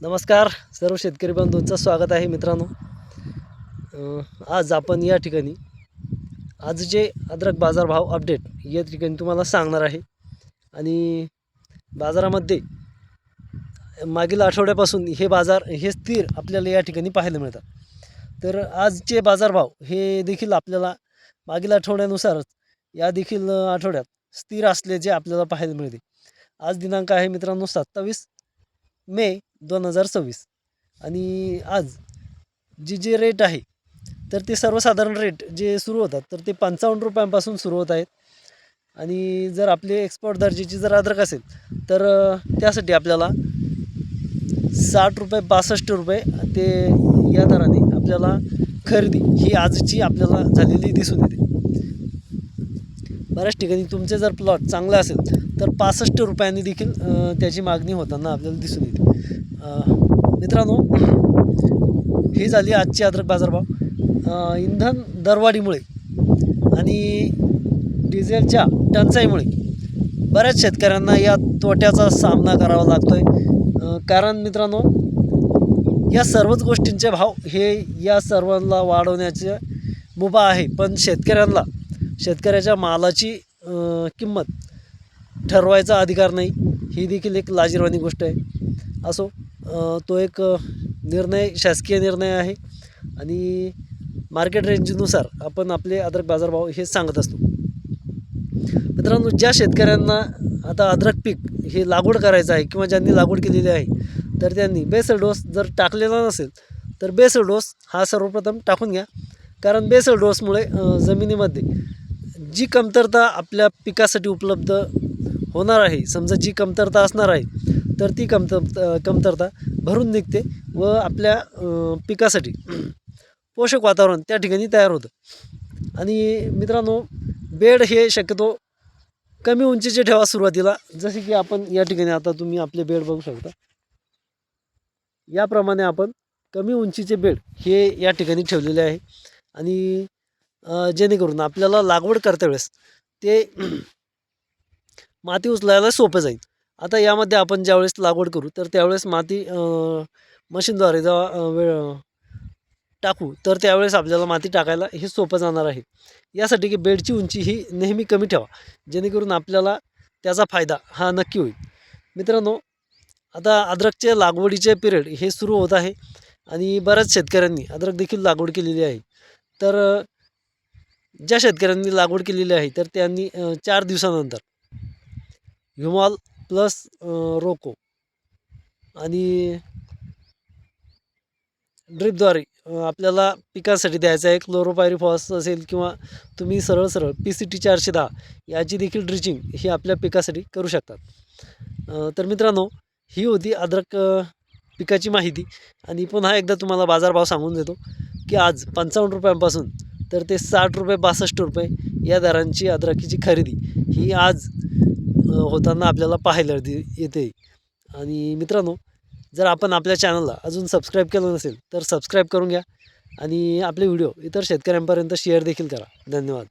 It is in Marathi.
नमस्कार सर्व शेतकरी बंधूंचं स्वागत आहे मित्रांनो। आज आपण या ठिकाणी आजचे अद्रक बाजारभाव अपडेट या ठिकाणी तुम्हाला सांगणार आहे। आणि बाजारामध्ये मागील आठवड्यापासून हे स्थिर आपल्याला या ठिकाणी पाहायला मिळतात। तर आजचे बाजारभाव हे देखील आपल्याला मागील आठवड्यानुसारच या देखील आठवड्यात स्थिर असल्याचे आपल्याला पाहायला मिळते। आज दिनांक आहे मित्रांनो 27 मे 2026 आणि आज जे रेट आहे तर ते सर्वसाधारण रेट जे सुरू होतात तर ते 55 रुपयांपासून सुरू होत आहेत। आणि जर आपले एक्सपोर्ट दर्जाची जर अद्रक असेल तर त्यासाठी आपल्याला 60 रुपये 62 रुपये ते या दराने आपल्याला खरेदी ही आजची आपल्याला झालेली दिसून येते। बऱ्याच ठिकाणी तुमचे जर प्लॉट चांगला असेल तर 65 रुपयांनी देखील त्याची मागणी होताना आपल्याला दिसून येते। मित्रांनो, ही झाली आजची अद्रक बाजारभाव। इंधन दरवाढीमुळे आणि डिझेलच्या टंचाईमुळे बऱ्याच शेतकऱ्यांना या तोट्याचा सामना करावा लागतोय। कारण मित्रांनो, या सर्वच गोष्टींचे भाव हे या सर्वांना वाढवण्याचे मुभा आहे, पण शेतकऱ्याच्या मालाची किंमत ठरवायचा अधिकार नाही। ही देखील एक लाजिरवाणी गोष्ट आहे। असो, तो एक शासकीय निर्णय आहे आणि मार्केट रेंजनुसार आपण आपले अद्रक बाजारभाव हे सांगत असतो। मित्रांनो, ज्या शेतकऱ्यांना आता अद्रक पीक हे लागवड करायचं आहे किंवा ज्यांनी लागवड केलेली आहे तर त्यांनी बेसल डोस जर टाकलेला नसेल तर बेसल डोस हा सर्वप्रथम टाकून घ्या। कारण बेसल डोसमुळे जमिनीमध्ये जी कमतरता आपल्या पिकासाठी उपलब्ध होणार आहे, समजा जी कमतरता असणार आहे तर ती कमतरता भरून निघते व आपल्या पिकासाठी पोषक वातावरण त्या ठिकाणी तयार होतं। आणि मित्रांनो, बेड हे शक्यतो कमी उंचीचे ठेवा सुरुवातीला, जसे की आपण या ठिकाणी आता तुम्ही आपले बेड बघू शकता। याप्रमाणे आपण कमी उंचीचे बेड हे या ठिकाणी ठेवलेले आहे आणि जेणेकरून आपल्याला लागवड करता वेळेस ते माती उचलायला सोपं जाईल। आता यामध्ये आपण ज्यावेळेस लागवड करू तर त्यावेळेस माती मशीनद्वारे जेव्हा टाकू तर त्यावेळेस आपल्याला माती टाकायला हे सोपं जाणार आहे। यासाठी की बेडची उंची ही नेहमी कमी ठेवा, जेणेकरून आपल्याला त्याचा फायदा हा नक्की होईल। मित्रांनो, आता अद्रकच्या लागवडीचे पिरियड हे सुरू होत आहे आणि बऱ्याच शेतकऱ्यांनी अद्रक देखील लागवड केलेली आहे। तर ज्या शेतकऱ्यांनी लागवड केलेली आहे तर त्यांनी 4 दिवसानंतर ह्युमॉल प्लस रोको आणि ड्रिपद्वारे आपल्याला पिकांसाठी द्यायचं आहे। क्लोरोपायरिफॉस असेल किंवा तुम्ही सरळ PCT 410 याची देखील ड्रिचिंग ही आपल्या पिकासाठी करू शकतात। तर मित्रांनो, ही होती अद्रक पिकाची माहिती। आणि पुन्हा एकदा तुम्हाला बाजारभाव सांगून देतो की आज 55 रुपयांपासून तर ते 60 रुपये 62 रुपये या दरांची अद्रकीची खरेदी ही आज होताना आपल्याला पाहायला येते। आणि मित्रांनो, जर आपण आपल्या चॅनलला अजून सबस्क्राईब केलं नसेल तर सबस्क्राईब करून घ्या आणि आपले व्हिडिओ इतर शेतकऱ्यांपर्यंत शेअर देखील करा। धन्यवाद।